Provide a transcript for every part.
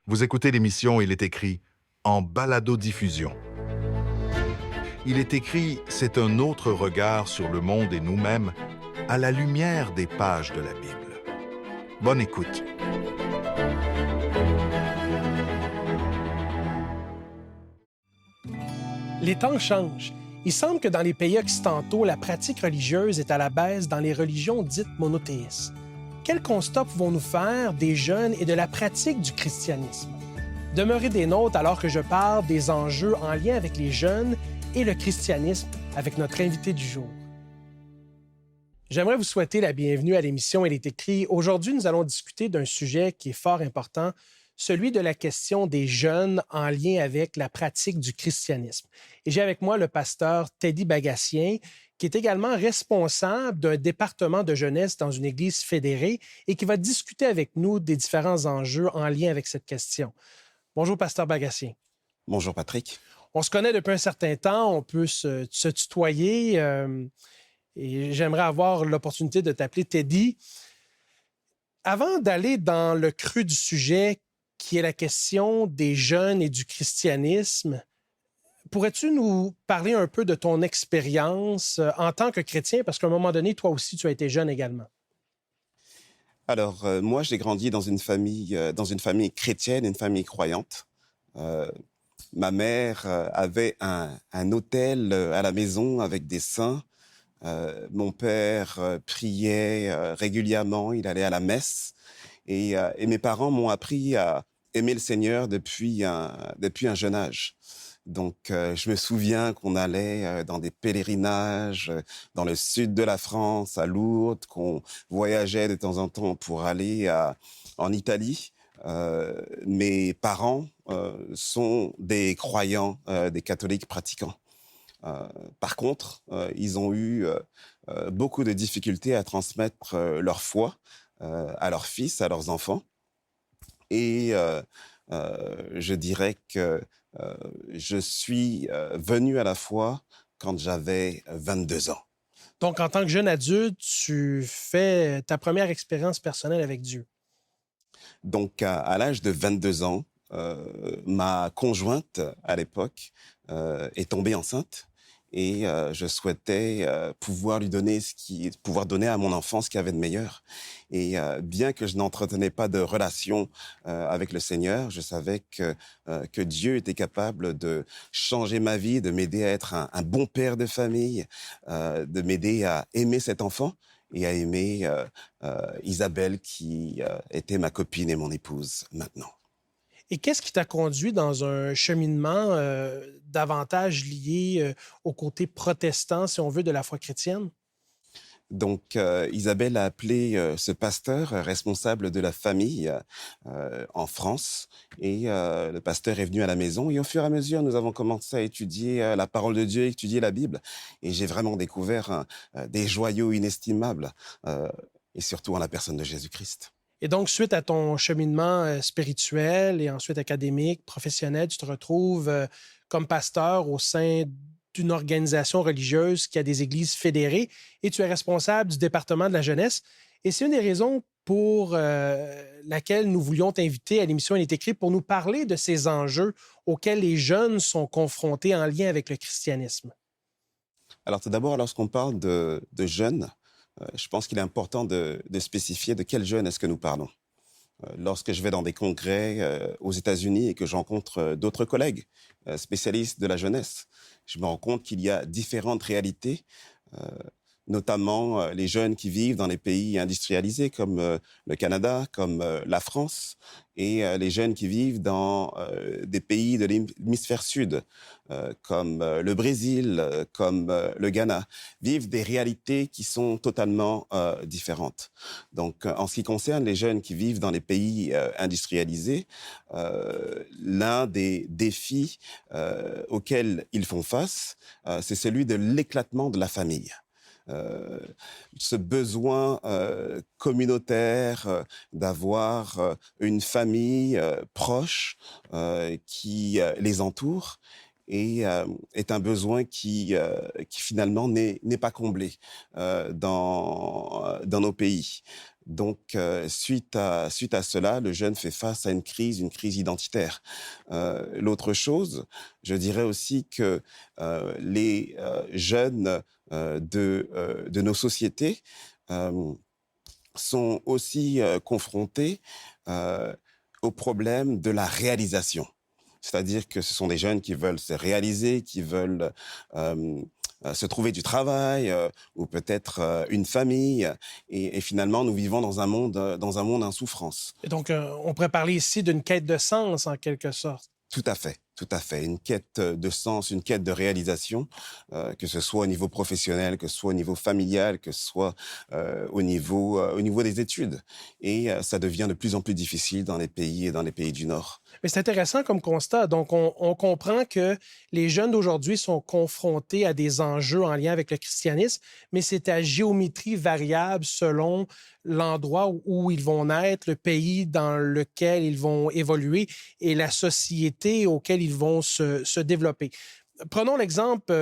Vous écoutez l'émission Il est écrit en balado-diffusion. Il est écrit, c'est un autre regard sur le monde et nous-mêmes à la lumière des pages de la Bible. Bonne écoute. Les temps changent. Il semble que dans les pays occidentaux, la pratique religieuse est à la baisse dans les religions dites monothéistes. Quel constat pouvons-nous faire des jeunes et de la pratique du christianisme? Demeurez des nôtres alors que je parle des enjeux en lien avec les jeunes et le christianisme avec notre invité du jour. J'aimerais vous souhaiter la bienvenue à l'émission Il est écrit. Aujourd'hui, nous allons discuter d'un sujet qui est fort important, celui de la question des jeunes en lien avec la pratique du christianisme. Et j'ai avec moi le pasteur Teddy Bagassien, qui est également responsable d'un département de jeunesse dans une église fédérée et qui va discuter avec nous des différents enjeux en lien avec cette question. Bonjour, pasteur Bagassien. Bonjour, Patrick. On se connaît depuis un certain temps, on peut se tutoyer et j'aimerais avoir l'opportunité de t'appeler Teddy. Avant d'aller dans le creux du sujet, qui est la question des jeunes et du christianisme, pourrais-tu nous parler un peu de ton expérience en tant que chrétien? Parce qu'à un moment donné, toi aussi, tu as été jeune également. Alors, moi, j'ai grandi dans une famille chrétienne, une famille croyante. Ma mère avait un autel à la maison avec des saints. Mon père priait régulièrement, il allait à la messe. Et mes parents m'ont appris à aimer le Seigneur depuis un jeune âge. Donc, je me souviens qu'on allait dans des pèlerinages dans le sud de la France, à Lourdes, qu'on voyageait de temps en temps pour aller en Italie. Mes parents sont des croyants, des catholiques pratiquants. Par contre, ils ont eu beaucoup de difficultés à transmettre leur foi à leurs fils, à leurs enfants. Et je dirais que je suis venu à la foi quand j'avais 22 ans. Donc, en tant que jeune adulte, tu fais ta première expérience personnelle avec Dieu. Donc, à l'âge de 22 ans, ma conjointe, à l'époque, est tombée enceinte. Et je souhaitais pouvoir donner à mon enfant ce qu'il y avait de meilleur. Et bien que je n'entretenais pas de relation avec le Seigneur, je savais que Dieu était capable de changer ma vie, de m'aider à être un bon père de famille, de m'aider à aimer cet enfant et à aimer Isabelle qui était ma copine et mon épouse maintenant. Et qu'est-ce qui t'a conduit dans un cheminement davantage lié au côté protestant, si on veut, de la foi chrétienne? Donc, Isabelle a appelé ce pasteur responsable de la famille en France. Et le pasteur est venu à la maison. Et au fur et à mesure, nous avons commencé à étudier la parole de Dieu, étudier la Bible. Et j'ai vraiment découvert des joyaux inestimables, et surtout en la personne de Jésus-Christ. Et donc, suite à ton cheminement spirituel et ensuite académique, professionnel, tu te retrouves comme pasteur au sein d'une organisation religieuse qui a des églises fédérées et tu es responsable du département de la jeunesse. Et c'est une des raisons pour laquelle nous voulions t'inviter à l'émission Il est écrit pour nous parler de ces enjeux auxquels les jeunes sont confrontés en lien avec le christianisme. Alors, tout d'abord, lorsqu'on parle de jeunes, je pense qu'il est important de spécifier de quels jeunes est-ce que nous parlons. Lorsque je vais dans des congrès aux États-Unis et que je rencontre d'autres collègues spécialistes de la jeunesse, je me rends compte qu'il y a différentes réalités, notamment les jeunes qui vivent dans les pays industrialisés comme le Canada, comme la France, et les jeunes qui vivent dans des pays de l'hémisphère sud, comme le Brésil, comme le Ghana, vivent des réalités qui sont totalement différentes. Donc, en ce qui concerne les jeunes qui vivent dans les pays industrialisés, l'un des défis auxquels ils font face, c'est celui de l'éclatement de la famille. Ce besoin communautaire d'avoir une famille proche qui les entoure et est un besoin qui finalement n'est pas comblé dans nos pays. Donc, suite à cela, le jeune fait face à une crise identitaire. L'autre chose, je dirais aussi que les jeunes de nos sociétés sont aussi confrontés au problème de la réalisation. C'est-à-dire que ce sont des jeunes qui veulent se réaliser, qui veulent se trouver du travail ou peut-être une famille. Et finalement, nous vivons dans un monde en souffrance. Et donc, on pourrait parler ici d'une quête de sens, en quelque sorte. Tout à fait, tout à fait. Une quête de sens, une quête de réalisation, que ce soit au niveau professionnel, que ce soit au niveau familial, que ce soit au niveau des études. Et ça devient de plus en plus difficile dans les pays du Nord. Mais c'est intéressant comme constat. Donc, on comprend que les jeunes d'aujourd'hui sont confrontés à des enjeux en lien avec le christianisme, mais c'est à géométrie variable selon l'endroit où ils vont naître, le pays dans lequel ils vont évoluer et la société auquel ils vont se développer. Prenons l'exemple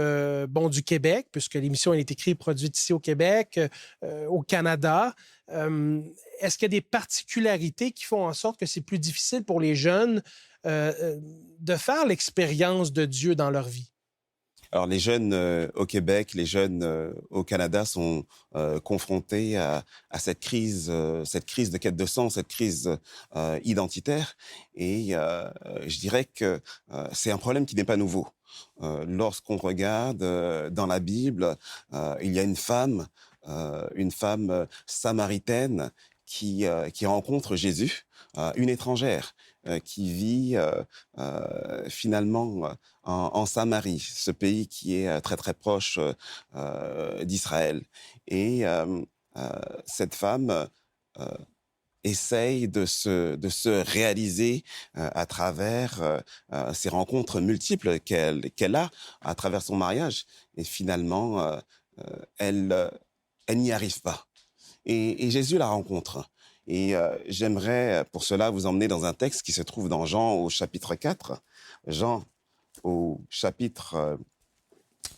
du Québec, puisque l'émission est écrite et produite ici au Québec, au Canada. Est-ce qu'il y a des particularités qui font en sorte que c'est plus difficile pour les jeunes de faire l'expérience de Dieu dans leur vie? Alors, les jeunes au Québec, les jeunes au Canada sont confrontés à cette crise de quête de sens, cette crise identitaire. Et je dirais que c'est un problème qui n'est pas nouveau. Lorsqu'on regarde dans la Bible, il y a une femme samaritaine qui rencontre Jésus, une étrangère qui vit finalement en Samarie, ce pays qui est très très proche d'Israël. Et cette femme essaye de se réaliser à travers ces rencontres multiples qu'elle a à travers son mariage. Et finalement, elle n'y arrive pas. Et Jésus la rencontre. Et j'aimerais pour cela vous emmener dans un texte qui se trouve dans Jean au chapitre 4. Jean au chapitre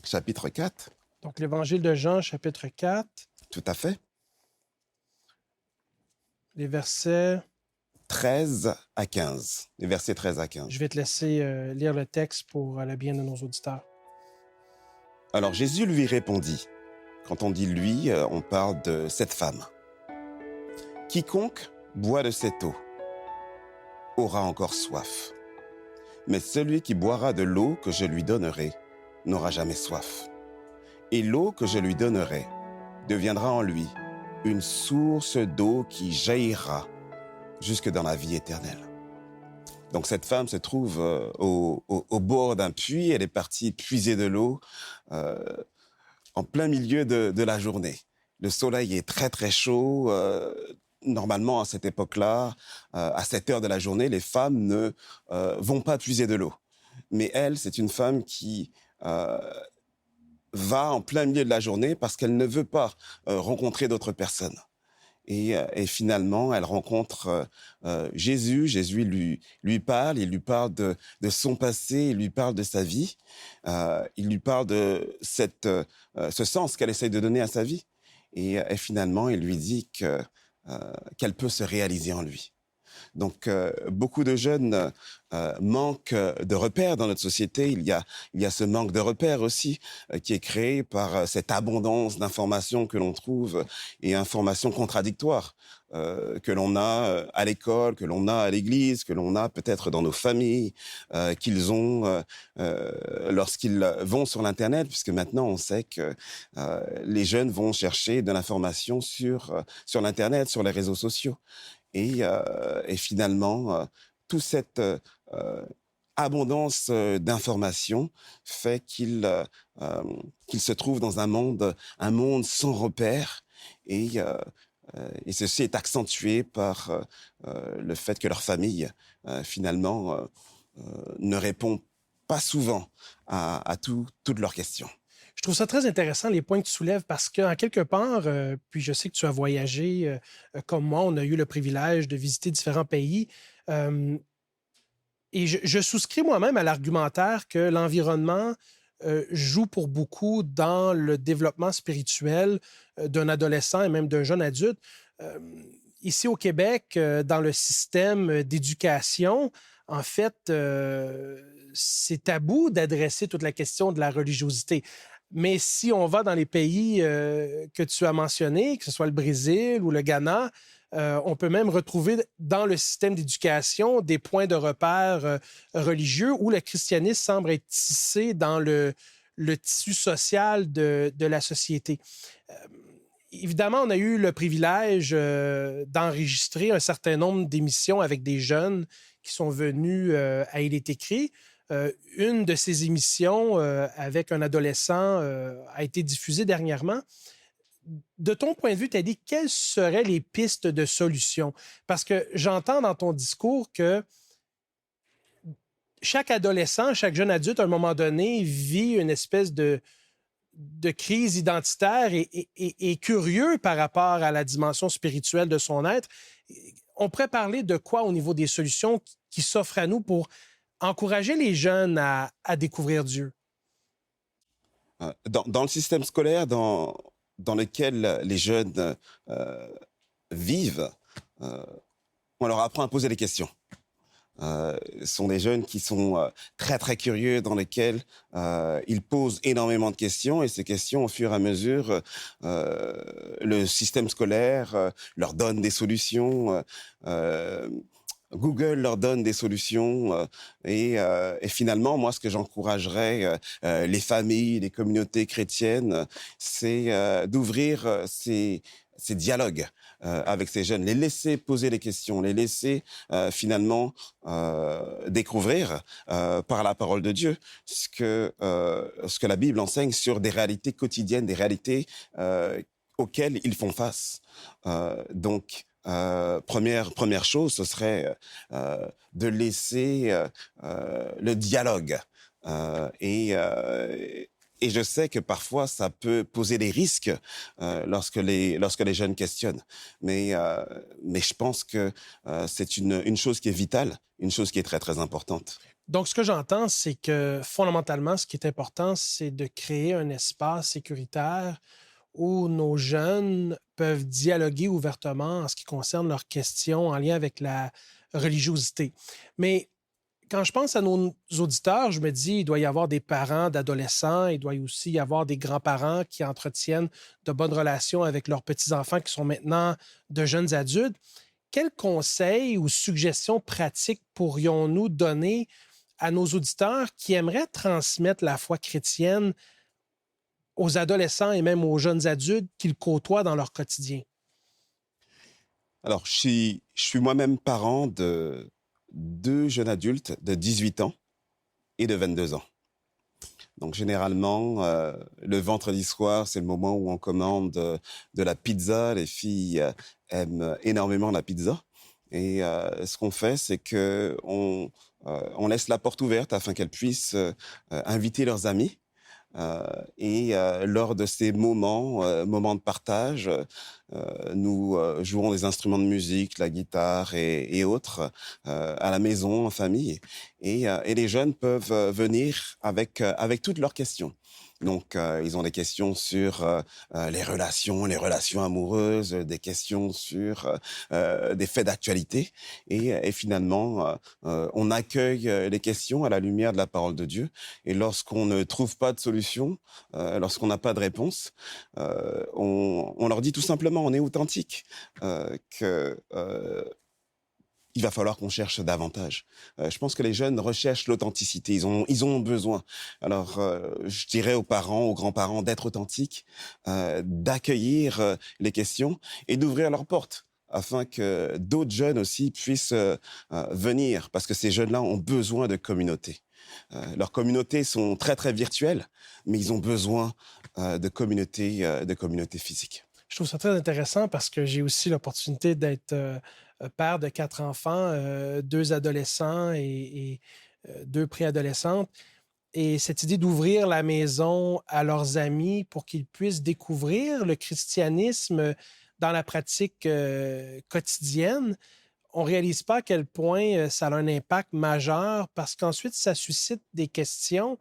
4. Donc, l'Évangile de Jean, chapitre 4. Tout à fait. Les versets 13 à 15. Les versets 13 à 15. Je vais te laisser lire le texte pour le bien de nos auditeurs. Alors Jésus lui répondit. Quand on dit lui, on parle de cette femme. Quiconque boit de cette eau aura encore soif. Mais celui qui boira de l'eau que je lui donnerai n'aura jamais soif. Et l'eau que je lui donnerai deviendra en lui une source d'eau qui jaillira jusque dans la vie éternelle. Donc cette femme se trouve au bord d'un puits. Elle est partie puiser de l'eau en plein milieu de la journée. Le soleil est très très chaud. Normalement, à cette époque-là, à cette heure de la journée, les femmes ne vont pas puiser de l'eau. Mais elle, c'est une femme qui va en plein milieu de la journée parce qu'elle ne veut pas rencontrer d'autres personnes. Et finalement, elle rencontre Jésus. Jésus lui parle. Il lui parle de son passé. Il lui parle de sa vie. Il lui parle de ce sens qu'elle essaye de donner à sa vie. Et finalement, il lui dit qu'elle peut se réaliser en lui. Donc, beaucoup de jeunes manquent de repères dans notre société. Il y a ce manque de repères aussi qui est créé par cette abondance d'informations que l'on trouve et informations contradictoires que l'on a à l'école, que l'on a à l'église, que l'on a peut-être dans nos familles, qu'ils ont lorsqu'ils vont sur l'Internet, puisque maintenant on sait que les jeunes vont chercher de l'information sur l'Internet, sur les réseaux sociaux. Et finalement, toute cette abondance d'informations fait qu'il se trouve dans un monde sans repères. Et ceci est accentué par le fait que leur famille, finalement, ne répond pas souvent à toutes leurs questions. Je trouve ça très intéressant, les points que tu soulèves, parce qu'en quelque part, puis je sais que tu as voyagé comme moi, on a eu le privilège de visiter différents pays. Et je souscris moi-même à l'argumentaire que l'environnement joue pour beaucoup dans le développement spirituel d'un adolescent et même d'un jeune adulte. Euh, Ici au Québec, dans le système d'éducation, en fait, c'est tabou d'adresser toute la question de la religiosité. Mais si on va dans les pays que tu as mentionnés, que ce soit le Brésil ou le Ghana, on peut même retrouver dans le système d'éducation des points de repère religieux où le christianisme semble être tissé dans le tissu social de la société. Euh, Évidemment, on a eu le privilège d'enregistrer un certain nombre d'émissions avec des jeunes qui sont venus à Il est écrit. Une de ces émissions avec un adolescent a été diffusée dernièrement. De ton point de vue, tu as dit quelles seraient les pistes de solution? Parce que j'entends dans ton discours que chaque adolescent, chaque jeune adulte, à un moment donné, vit une espèce de crise identitaire et curieux par rapport à la dimension spirituelle de son être. On pourrait parler de quoi au niveau des solutions qui s'offrent à nous pour encourager les jeunes à découvrir Dieu? Dans le système scolaire dans lequel les jeunes vivent, on leur apprend à poser des questions. Ce sont des jeunes qui sont très très curieux, dans lesquels ils posent énormément de questions, et ces questions, au fur et à mesure, le système scolaire leur donne des solutions. Google leur donne des solutions et finalement, moi, ce que j'encouragerais les familles, les communautés chrétiennes, c'est d'ouvrir ces dialogues avec ces jeunes, les laisser poser les questions, les laisser finalement découvrir par la parole de Dieu ce que la Bible enseigne sur des réalités quotidiennes, des réalités auxquelles ils font face. Donc, première chose, ce serait de laisser le dialogue. Et je sais que parfois, ça peut poser des risques lorsque les jeunes questionnent. Mais je pense que c'est une chose qui est vitale, une chose qui est très, très importante. Donc, ce que j'entends, c'est que fondamentalement, ce qui est important, c'est de créer un espace sécuritaire où nos jeunes peuvent dialoguer ouvertement en ce qui concerne leurs questions en lien avec la religiosité. Mais quand je pense à nos auditeurs, je me dis, il doit y avoir des parents d'adolescents, il doit aussi y avoir des grands-parents qui entretiennent de bonnes relations avec leurs petits-enfants qui sont maintenant de jeunes adultes. Quels conseils ou suggestions pratiques pourrions-nous donner à nos auditeurs qui aimeraient transmettre la foi chrétienne aux adolescents et même aux jeunes adultes qu'ils côtoient dans leur quotidien? Alors, je suis moi-même parent de 2 jeunes adultes de 18 ans et de 22 ans. Donc, généralement, le vendredi soir, c'est le moment où on commande de la pizza. Les filles aiment énormément la pizza. Et ce qu'on fait, c'est qu'on laisse la porte ouverte afin qu'elles puissent inviter leurs amis. Et lors de ces moments de partage, nous jouons des instruments de musique, la guitare et autres, à la maison, en famille. Et les jeunes peuvent venir avec toutes leurs questions. Donc, ils ont des questions sur les relations amoureuses, des questions sur des faits d'actualité. Et finalement, on accueille les questions à la lumière de la parole de Dieu. Et lorsqu'on ne trouve pas de solution, lorsqu'on n'a pas de réponse, on leur dit tout simplement, on est authentique, il va falloir qu'on cherche davantage. Je pense que les jeunes recherchent l'authenticité, ils en ont besoin. Alors, je dirais aux parents, aux grands-parents d'être authentiques, d'accueillir les questions et d'ouvrir leurs portes afin que d'autres jeunes aussi puissent venir, parce que ces jeunes-là ont besoin de communauté. Leurs communautés sont très, très virtuelles, mais ils ont besoin de communautés physiques. Je trouve ça très intéressant parce que j'ai aussi l'opportunité d'être père de 4 enfants, 2 adolescents et 2 préadolescentes. Et cette idée d'ouvrir la maison à leurs amis pour qu'ils puissent découvrir le christianisme dans la pratique quotidienne, on ne réalise pas à quel point ça a un impact majeur parce qu'ensuite, ça suscite des questions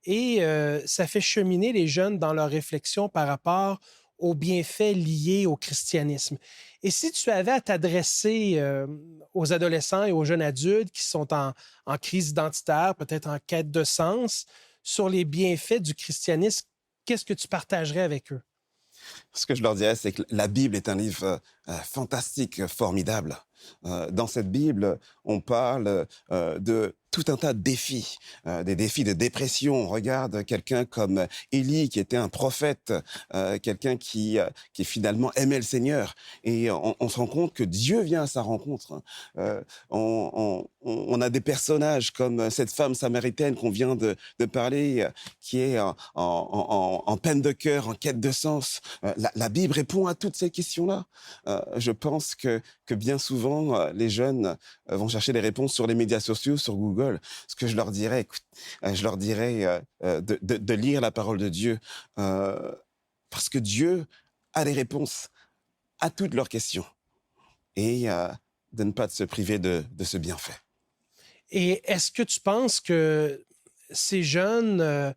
et ça fait cheminer les jeunes dans leur réflexion par rapport aux bienfaits liés au christianisme. Et si tu avais à t'adresser aux adolescents et aux jeunes adultes qui sont en crise identitaire, peut-être en quête de sens, sur les bienfaits du christianisme, qu'est-ce que tu partagerais avec eux? Ce que je leur dirais, c'est que la Bible est un livre fantastique, formidable. Dans cette Bible, on parle de tout un tas de défis, des défis de dépression. On regarde quelqu'un comme Élie, qui était un prophète, quelqu'un qui finalement aimait le Seigneur. Et on se rend compte que Dieu vient à sa rencontre. On a des personnages comme cette femme samaritaine qu'on vient de parler, qui est en peine de cœur, en quête de sens. La Bible répond à toutes ces questions-là. Je pense que bien souvent, les jeunes vont chercher des réponses sur les médias sociaux, sur Google. Ce que je leur dirais, écoute, je leur dirais de lire la parole de Dieu, parce que Dieu a les réponses à toutes leurs questions, et de ne pas se priver de ce bienfait. Et est-ce que tu penses que ces jeunes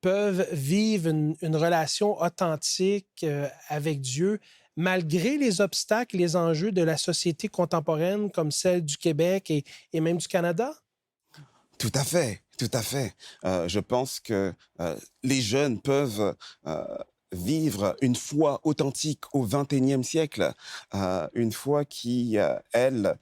peuvent vivre une relation authentique avec Dieu malgré les obstacles, les enjeux de la société contemporaine comme celle du Québec et même du Canada? Tout à fait, tout à fait. Je pense que les jeunes peuvent vivre une foi authentique au XXIe siècle, une foi qui, elle,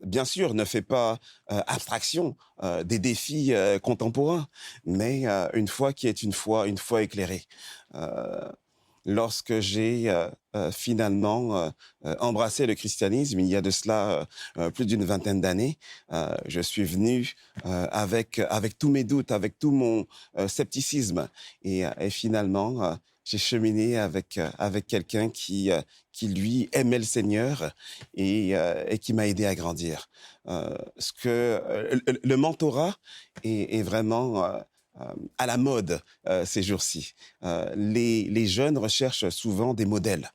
bien sûr, ne fait pas abstraction des défis contemporains, mais une foi qui est une foi éclairée. Lorsque j'ai finalement embrassé le christianisme, il y a de cela plus d'une vingtaine d'années, je suis venu avec tous mes doutes, avec tout mon scepticisme. Et finalement, j'ai cheminé avec quelqu'un qui lui, aimait le Seigneur et qui m'a aidé à grandir. Le mentorat est vraiment à la mode ces jours-ci. Les jeunes recherchent souvent des modèles.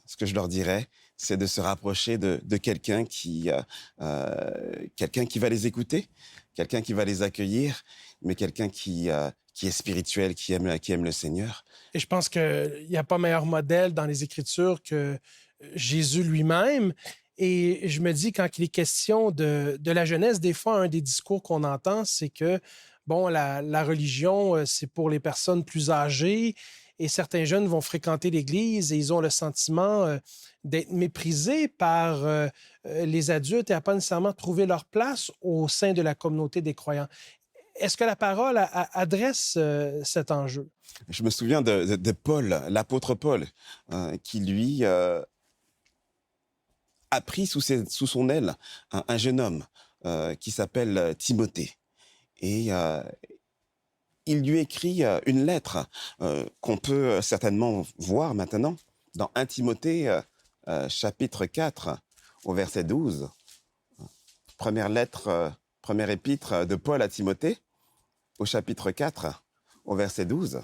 Ce que je leur dirais, c'est de se rapprocher de quelqu'un qui va les écouter, quelqu'un qui va les accueillir, mais quelqu'un qui est spirituel, qui aime le Seigneur. Et je pense qu'il n'y a pas meilleur modèle dans les Écritures que Jésus lui-même. Et je me dis, quand il est question de la jeunesse, des fois, un des discours qu'on entend, c'est que bon, la religion, c'est pour les personnes plus âgées et certains jeunes vont fréquenter l'Église et ils ont le sentiment d'être méprisés par les adultes et à pas nécessairement trouver leur place au sein de la communauté des croyants. Est-ce que la parole adresse cet enjeu? Je me souviens de Paul, l'apôtre Paul, qui lui a pris sous son aile un jeune homme qui s'appelle Timothée. Et il lui écrit une lettre qu'on peut certainement voir maintenant dans 1 Timothée chapitre 4 au verset 12. Première épître de Paul à Timothée au chapitre 4 au verset 12.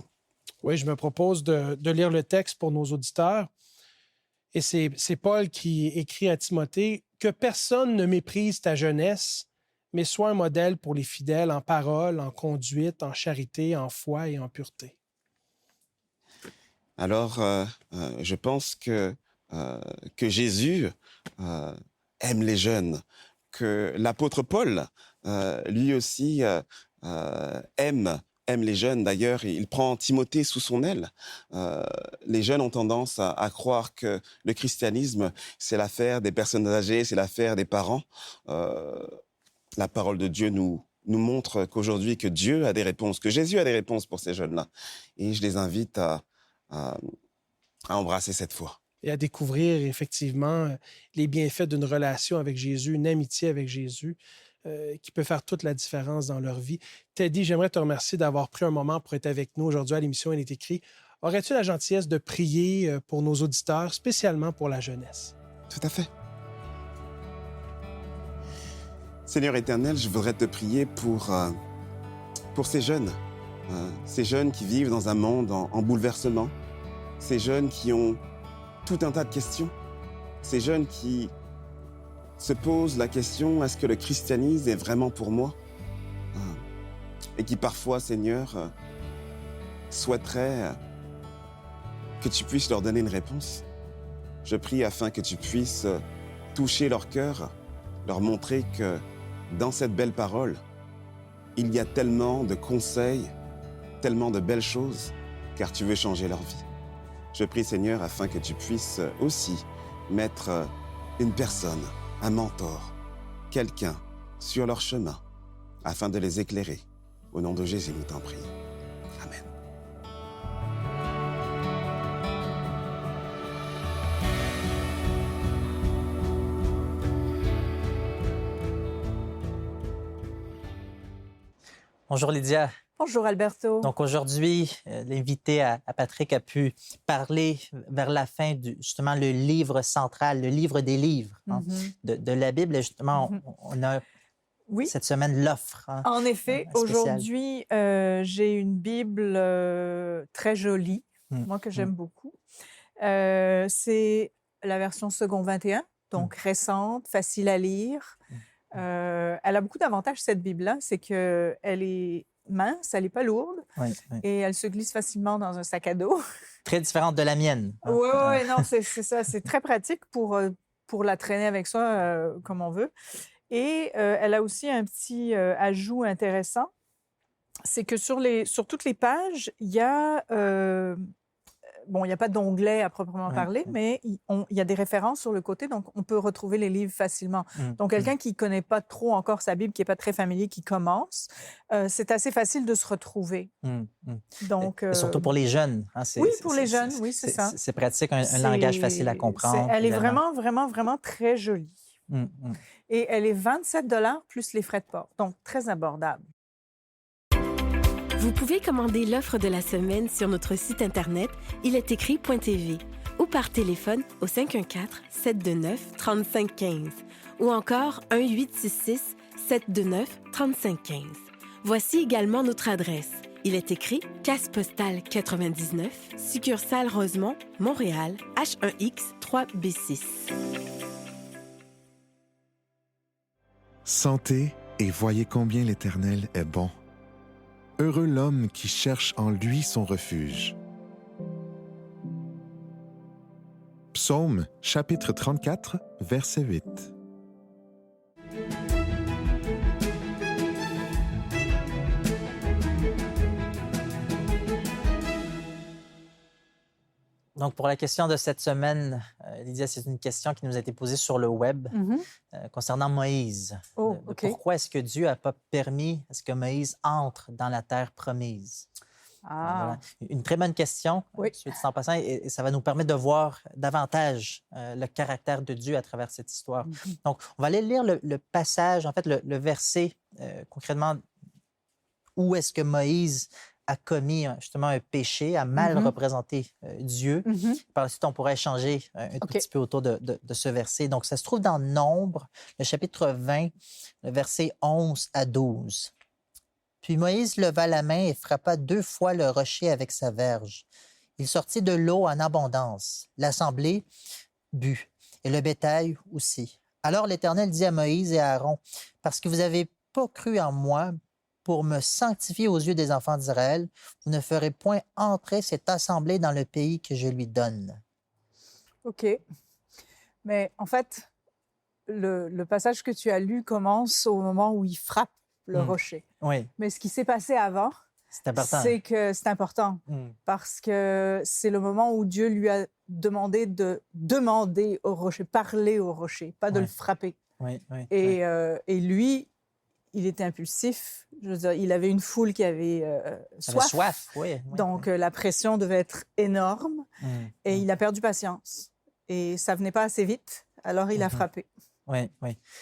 Oui, je me propose de lire le texte pour nos auditeurs. Et c'est Paul qui écrit à Timothée « Que personne ne méprise ta jeunesse, mais sois un modèle pour les fidèles en parole, en conduite, en charité, en foi et en pureté. » Alors, je pense que Jésus aime les jeunes, que l'apôtre Paul, lui aussi, aime les jeunes. D'ailleurs, il prend Timothée sous son aile. Les jeunes ont tendance à croire que le christianisme, c'est l'affaire des personnes âgées, c'est l'affaire des parents. La parole de Dieu nous montre qu'aujourd'hui, que Dieu a des réponses, que Jésus a des réponses pour ces jeunes-là. Et je les invite à embrasser cette foi. Et à découvrir effectivement les bienfaits d'une relation avec Jésus, une amitié avec Jésus, qui peut faire toute la différence dans leur vie. Teddy, j'aimerais te remercier d'avoir pris un moment pour être avec nous aujourd'hui à l'émission Il est écrit. Aurais-tu la gentillesse de prier pour nos auditeurs, spécialement pour la jeunesse? Tout à fait. Seigneur éternel, je voudrais te prier pour ces jeunes qui vivent dans un monde en bouleversement, ces jeunes qui ont tout un tas de questions, ces jeunes qui se pose la question, est-ce que le christianisme est vraiment pour moi? Et qui parfois, Seigneur, souhaiterait que tu puisses leur donner une réponse. Je prie afin que tu puisses toucher leur cœur, leur montrer que dans cette belle parole, il y a tellement de conseils, tellement de belles choses, car tu veux changer leur vie. Je prie, Seigneur, afin que tu puisses aussi mettre une personne, un mentor, quelqu'un sur leur chemin, afin de les éclairer. Au nom de Jésus, nous t'en prions. Amen. Bonjour Lydia. Bonjour Alberto. Donc aujourd'hui, l'invité à Patrick a pu parler vers la fin justement le livre central, le livre des livres de la Bible. Et justement, on a cette semaine l'offre. En effet, aujourd'hui, j'ai une Bible très jolie, moi que j'aime beaucoup. C'est la version second 21, donc récente, facile à lire. Elle a beaucoup d'avantages, cette Bible-là. C'est qu'elle est mince, elle n'est pas lourde et elle se glisse facilement dans un sac à dos. Très différente de la mienne. Oui, non, c'est ça. C'est très pratique pour la traîner avec soi comme on veut. Et elle a aussi un petit ajout intéressant. C'est que sur toutes les pages, il y a... Bon, il n'y a pas d'onglet à proprement parler, mais il y a des références sur le côté, donc on peut retrouver les livres facilement. Donc, quelqu'un qui ne connaît pas trop encore sa Bible, qui n'est pas très familier, qui commence, c'est assez facile de se retrouver. Donc, surtout pour les jeunes. Hein, oui, pour les jeunes, oui, c'est ça. C'est pratique, un langage facile à comprendre. Elle est vraiment, vraiment, vraiment très jolie. Et elle est 27 $ plus les frais de port, donc très abordable. Vous pouvez commander l'offre de la semaine sur notre site Internet ilestécrit.tv ou par téléphone au 514-729-3515 ou encore 1-866-729-3515. Voici également notre adresse. Il est écrit Casse postale 99, succursale Rosemont, Montréal, H1X 3B6. Sentez et voyez combien l'Éternel est bon. Heureux l'homme qui cherche en lui son refuge. Psaume, chapitre 34, verset 8. Donc, pour la question de cette semaine, Lydia, c'est une question qui nous a été posée sur le web concernant Moïse. Pourquoi est-ce que Dieu n'a pas permis à ce que Moïse entre dans la terre promise? Voilà. Une très bonne question, suite en passant, et ça va nous permettre de voir davantage le caractère de Dieu à travers cette histoire. Donc, on va aller lire le passage, en fait, le verset, concrètement, où est-ce que Moïse a commis justement un péché, a mal représenté Dieu. Par la suite, on pourrait échanger un tout petit peu autour de ce verset. Donc, ça se trouve dans Nombre, le chapitre 20, le verset 11 à 12. Puis Moïse leva la main et frappa 2 fois le rocher avec sa verge. Il sortit de l'eau en abondance. L'assemblée but, et le bétail aussi. Alors l'Éternel dit à Moïse et à Aaron, « Parce que vous n'avez pas cru en moi, pour me sanctifier aux yeux des enfants d'Israël, vous ne ferez point entrer cette assemblée dans le pays que je lui donne. » OK. Mais en fait, le passage que tu as lu commence au moment où il frappe le rocher. Oui. Mais ce qui s'est passé avant, c'est que c'est important parce que c'est le moment où Dieu lui a demandé de demander au rocher, parler au rocher, pas de le frapper. Et lui, il était impulsif. Je veux dire, il avait une foule qui avait soif. Donc, la pression devait être énorme. Et il a perdu patience. Et ça venait pas assez vite. Alors, il a frappé. Oui.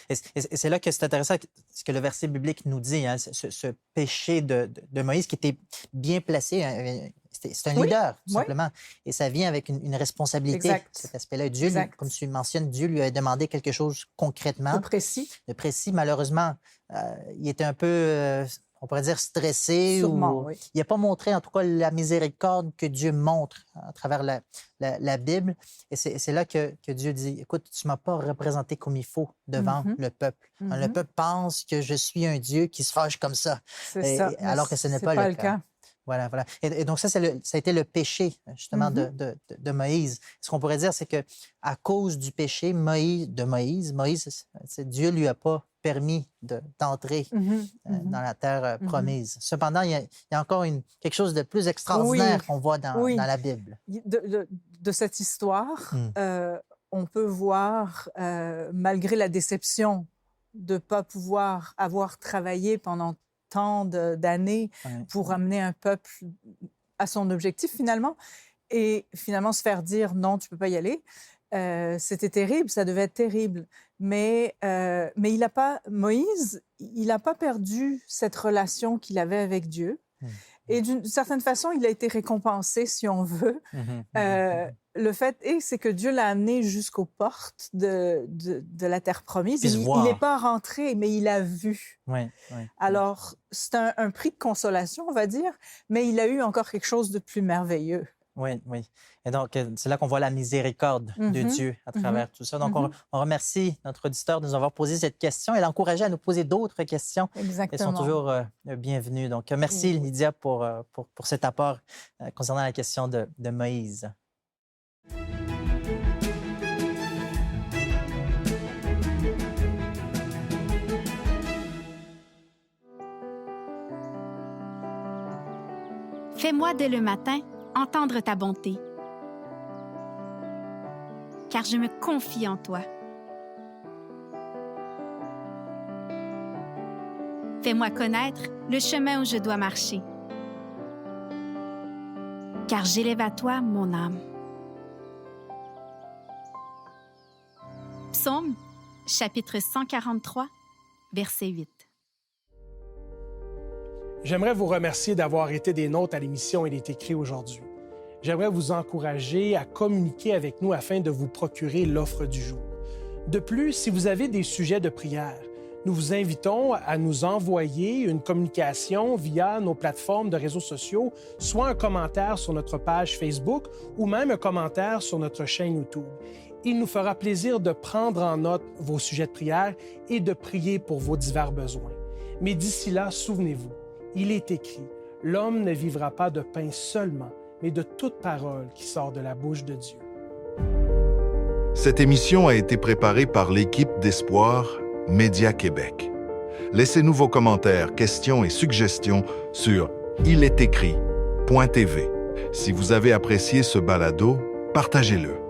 Et c'est là que c'est intéressant ce que le verset biblique nous dit, hein, ce péché de Moïse qui était bien placé. Hein, c'est un leader, tout simplement. Et ça vient avec une responsabilité, cet aspect-là. Dieu, comme tu mentionnes, Dieu lui a demandé quelque chose concrètement. De précis. Malheureusement, il était un peu, on pourrait dire, stressé. Sûrement, ou... oui. Il n'a pas montré, en tout cas, la miséricorde que Dieu montre à travers la Bible. Et c'est là que Dieu dit, écoute, tu ne m'as pas représenté comme il faut devant le peuple. Le peuple pense que je suis un Dieu qui se fâche comme ça. C'est ça. Alors que ce n'est pas le cas. Voilà, voilà. Et donc ça a été le péché, justement, de Moïse. Ce qu'on pourrait dire, c'est que à cause du péché Moïse, Dieu ne lui a pas permis d'entrer dans la terre promise. Cependant, il y a encore quelque chose de plus extraordinaire qu'on voit dans la Bible. De cette histoire, on peut voir, malgré la déception de ne pas pouvoir avoir travaillé pendant tant d'années pour amener un peuple à son objectif, finalement, et finalement se faire dire « non, tu ne peux pas y aller ». C'était terrible, ça devait être terrible. Mais il n'a pas, Moïse, il n'a pas perdu cette relation qu'il avait avec Dieu. Et d'une certaine façon, il a été récompensé, si on veut. Le fait est, c'est que Dieu l'a amené jusqu'aux portes de la terre promise. Il n'est pas rentré, mais il a vu. Alors, c'est un prix de consolation, on va dire, mais il a eu encore quelque chose de plus merveilleux. Oui, oui. Et donc, c'est là qu'on voit la miséricorde de Dieu à travers tout ça. Donc, on remercie notre auditeur de nous avoir posé cette question et l'encourager à nous poser d'autres questions. Exactement. Elles sont toujours bienvenues. Donc, merci Lydia pour cet apport concernant la question de Moïse. Fais-moi dès le matin entendre ta bonté, car je me confie en toi. Fais-moi connaître le chemin où je dois marcher, car j'élève à toi mon âme. Psaume, chapitre 143, verset 8. J'aimerais vous remercier d'avoir été des nôtres à l'émission Il est écrit aujourd'hui. J'aimerais vous encourager à communiquer avec nous afin de vous procurer l'offre du jour. De plus, si vous avez des sujets de prière, nous vous invitons à nous envoyer une communication via nos plateformes de réseaux sociaux, soit un commentaire sur notre page Facebook ou même un commentaire sur notre chaîne YouTube. Il nous fera plaisir de prendre en note vos sujets de prière et de prier pour vos divers besoins. Mais d'ici là, souvenez-vous, il est écrit, « L'homme ne vivra pas de pain seulement, mais de toute parole qui sort de la bouche de Dieu. » Cette émission a été préparée par l'équipe d'Espoir Média Québec. Laissez-nous vos commentaires, questions et suggestions sur ilétécrit.tv. Si vous avez apprécié ce balado, partagez-le.